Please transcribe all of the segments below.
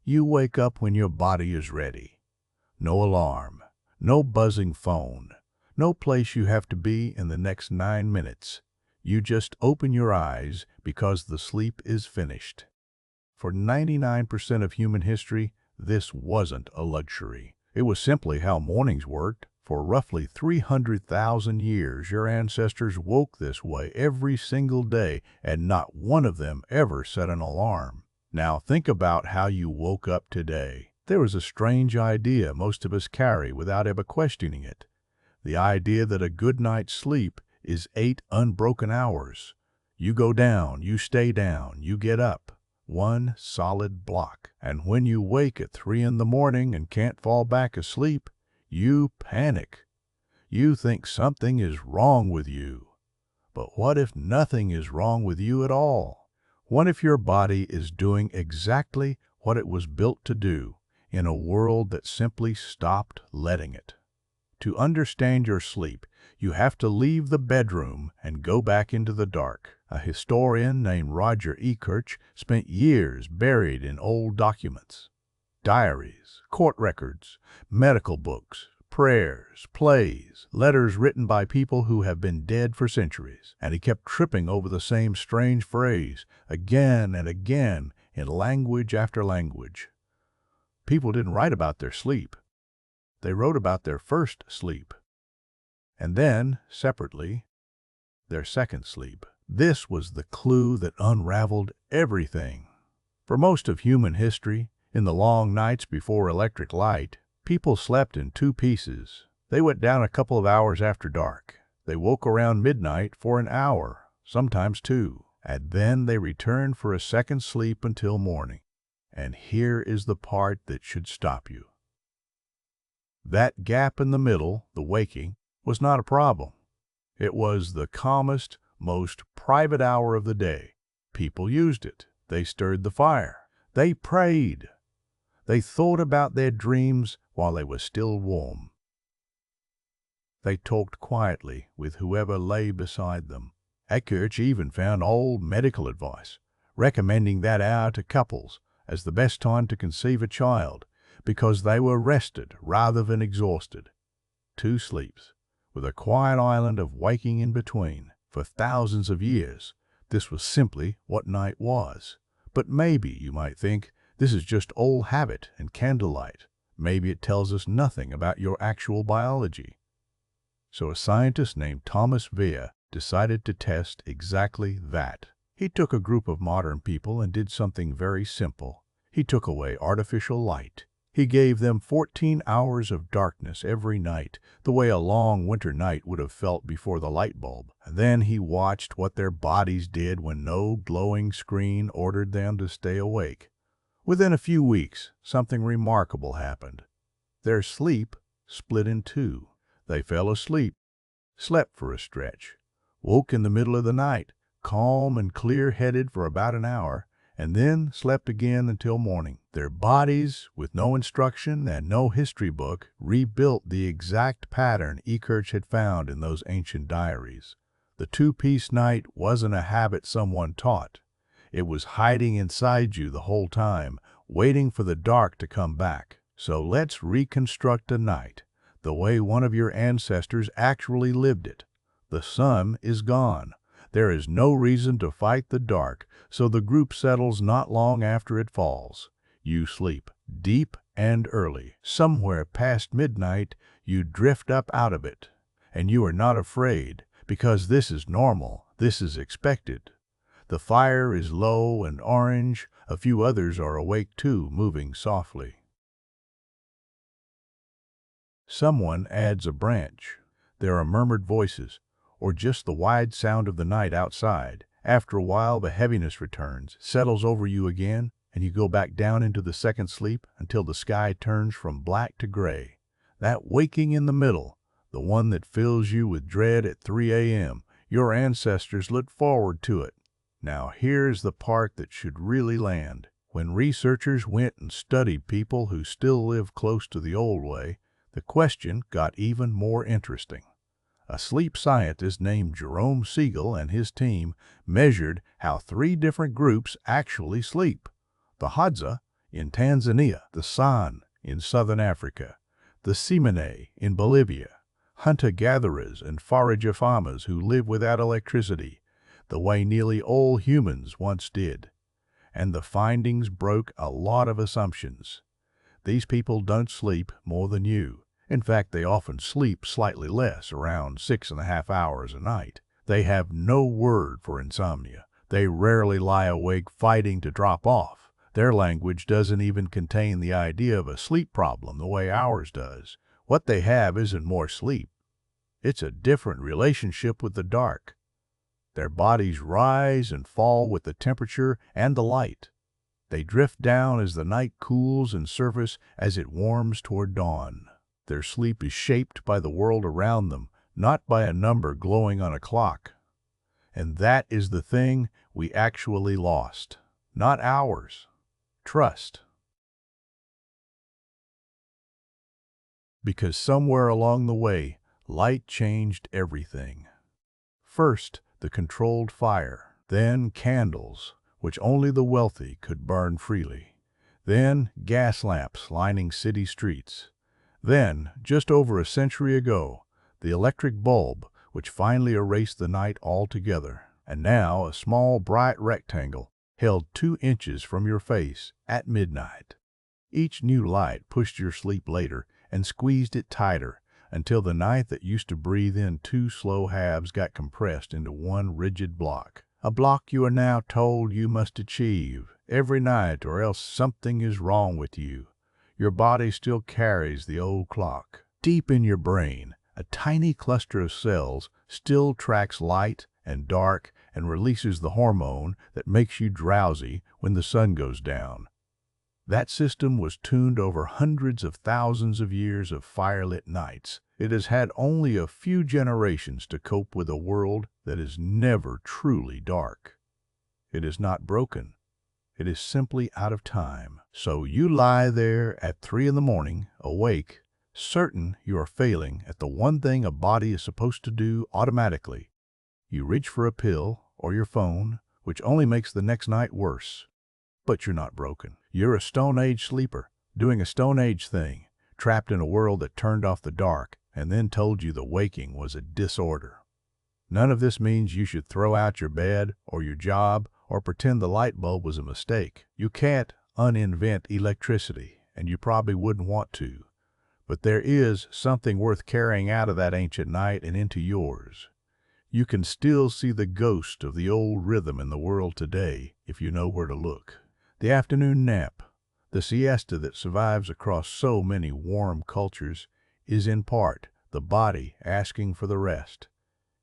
You wake up when your body is ready. No alarm, no buzzing phone, no place you have to be in the next 9 minutes. You just open your eyes because the sleep is finished. For 99% of human history, this wasn't a luxury. It was simply how mornings worked. For roughly 300,000 years, your ancestors woke this way every single day, and not one of them ever set an alarm. Now think about how you woke up today. There is a strange idea most of us carry without ever questioning it. The idea that a good night's sleep is 8 unbroken hours. You go down, you stay down, you get up. One solid block. And when you wake at 3 in the morning and can't fall back asleep, you panic. You think something is wrong with you. But what if nothing is wrong with you at all? What if your body is doing exactly what it was built to do in a world that simply stopped letting it? To understand your sleep, you have to leave the bedroom and go back into the dark. A historian named Roger Ekirch spent years buried in old documents, diaries, court records, medical books, prayers, plays, letters written by people who have been dead for centuries. And he kept tripping over the same strange phrase again and again in language after language. People didn't write about their sleep. They wrote about their first sleep. And then, separately, their second sleep. This was the clue that unraveled everything. For most of human history, in the long nights before electric light, people slept in 2 pieces. They went down a couple of hours after dark. They woke around midnight for an hour, sometimes 2, and then they returned for a second sleep until morning. And here is the part that should stop you. That gap in the middle, the waking, was not a problem. It was the calmest, most private hour of the day. People used it. They stirred the fire. They prayed. They thought about their dreams while they were still warm. They talked quietly with whoever lay beside them. Ekirch even found old medical advice, recommending that hour to couples as the best time to conceive a child because they were rested rather than exhausted. 2 sleeps, with a quiet island of waking in between. For thousands of years, this was simply what night was. But maybe, you might think, this is just old habit and candlelight. Maybe it tells us nothing about your actual biology. So a scientist named Thomas Wehr decided to test exactly that. He took a group of modern people and did something very simple. He took away artificial light. He gave them 14 hours of darkness every night, the way a long winter night would have felt before the light bulb. And then he watched what their bodies did when no glowing screen ordered them to stay awake. Within a few weeks, something remarkable happened. Their sleep split in 2. They fell asleep, slept for a stretch, woke in the middle of the night, calm and clear-headed for about an hour, and then slept again until morning. Their bodies, with no instruction and no history book, rebuilt the exact pattern Ekirch had found in those ancient diaries. The 2-piece night wasn't a habit someone taught. It was hiding inside you the whole time, waiting for the dark to come back. So let's reconstruct a night, the way one of your ancestors actually lived it. The sun is gone. There is no reason to fight the dark, so the group settles not long after it falls. You sleep deep and early. Somewhere past midnight, you drift up out of it. And you are not afraid, because this is normal, this is expected. The fire is low and orange. A few others are awake too, moving softly. Someone adds a branch. There are murmured voices, or just the wide sound of the night outside. After a while, the heaviness returns, settles over you again, and you go back down into the second sleep until the sky turns from black to gray. That waking in the middle, the one that fills you with dread at 3 a.m., your ancestors looked forward to it. Now here's the part that should really land. When researchers went and studied people who still live close to the old way, the question got even more interesting. A sleep scientist named Jerome Siegel and his team measured how 3 different groups actually sleep: the Hadza, in Tanzania, the San in southern Africa, the Tsimane in Bolivia, hunter-gatherers and forager farmers who live without electricity, the way nearly all humans once did. And the findings broke a lot of assumptions. These people don't sleep more than you. In fact, they often sleep slightly less, around 6.5 hours a night. They have no word for insomnia. They rarely lie awake fighting to drop off. Their language doesn't even contain the idea of a sleep problem the way ours does. What they have isn't more sleep. It's a different relationship with the dark. Their bodies rise and fall with the temperature and the light. They drift down as the night cools and surface as it warms toward dawn. Their sleep is shaped by the world around them, not by a number glowing on a clock. And that is the thing we actually lost. Not ours. Trust. Because somewhere along the way, light changed everything. First, the controlled fire. Then candles, which only the wealthy could burn freely. Then gas lamps lining city streets. Then, just over a century ago, the electric bulb, which finally erased the night altogether. And now a small bright rectangle held 2 inches from your face at midnight. Each new light pushed your sleep later and squeezed it tighter until the night that used to breathe in 2 slow halves got compressed into one rigid block. A block you are now told you must achieve every night or else something is wrong with you. Your body still carries the old clock. Deep in your brain, a tiny cluster of cells still tracks light and dark and releases the hormone that makes you drowsy when the sun goes down. That system was tuned over hundreds of thousands of years of firelit nights. It has had only a few generations to cope with a world that is never truly dark. It is not broken. It is simply out of time. So you lie there at 3 in the morning, awake, certain you are failing at the one thing a body is supposed to do automatically. You reach for a pill or your phone, which only makes the next night worse. But you're not broken. You're a Stone Age sleeper, doing a Stone Age thing, trapped in a world that turned off the dark and then told you the waking was a disorder. None of this means you should throw out your bed or your job or pretend the light bulb was a mistake. You can't uninvent electricity, and you probably wouldn't want to. But there is something worth carrying out of that ancient night and into yours. You can still see the ghost of the old rhythm in the world today if you know where to look. The afternoon nap, the siesta that survives across so many warm cultures, is in part the body asking for the rest.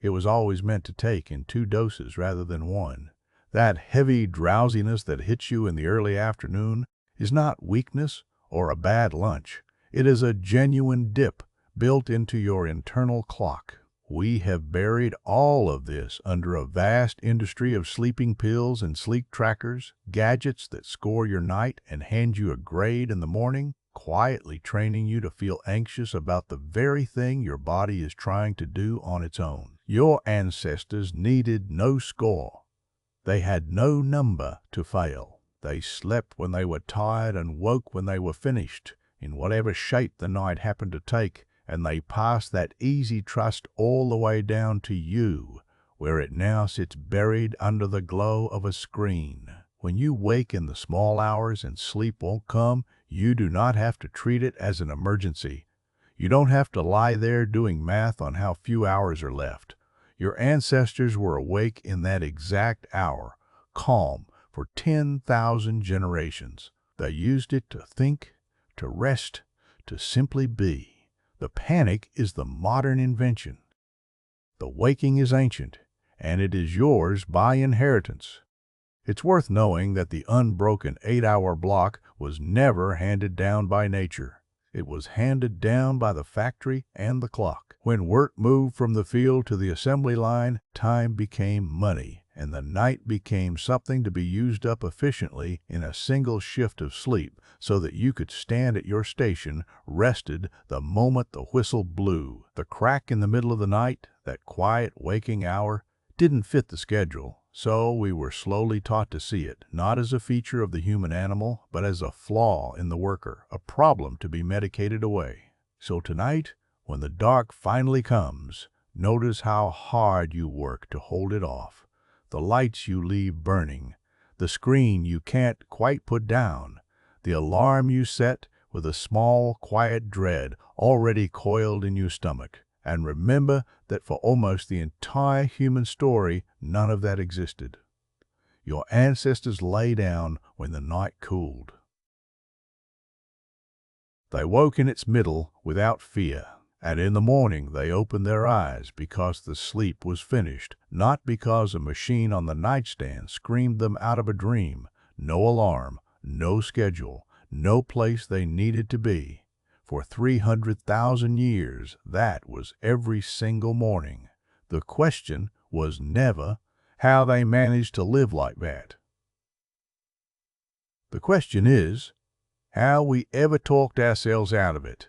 It was always meant to take in 2 doses rather than 1. That heavy drowsiness that hits you in the early afternoon is not weakness or a bad lunch. It is a genuine dip built into your internal clock. We have buried all of this under a vast industry of sleeping pills and sleep trackers, gadgets that score your night and hand you a grade in the morning, quietly training you to feel anxious about the very thing your body is trying to do on its own. Your ancestors needed no score. They had no number to fail. They slept when they were tired and woke when they were finished, in whatever shape the night happened to take, and they passed that easy trust all the way down to you, where it now sits buried under the glow of a screen. When you wake in the small hours and sleep won't come, you do not have to treat it as an emergency. You don't have to lie there doing math on how few hours are left. Your ancestors were awake in that exact hour, calm for 10,000 generations. They used it to think, to rest, to simply be. The panic is the modern invention. The waking is ancient, and it is yours by inheritance. It's worth knowing that the unbroken 8-hour block was never handed down by nature. It was handed down by the factory and the clock. When work moved from the field to the assembly line, time became money, and the night became something to be used up efficiently in a single shift of sleep so that you could stand at your station rested the moment the whistle blew. The crack in the middle of the night, that quiet waking hour, didn't fit the schedule, So we were slowly taught to see it, not as a feature of the human animal, but as a flaw in the worker, a problem to be medicated away. So tonight, when the dark finally comes, notice how hard you work to hold it off, the lights you leave burning, the screen you can't quite put down, the alarm you set with a small, quiet dread already coiled in your stomach. And remember that for almost the entire human story, none of that existed. Your ancestors lay down when the night cooled. They woke in its middle without fear, and in the morning they opened their eyes because the sleep was finished, not because a machine on the nightstand screamed them out of a dream. No alarm, no schedule, no place they needed to be. For 300,000 years, that was every single morning. The question was never how they managed to live like that. The question is how we ever talked ourselves out of it.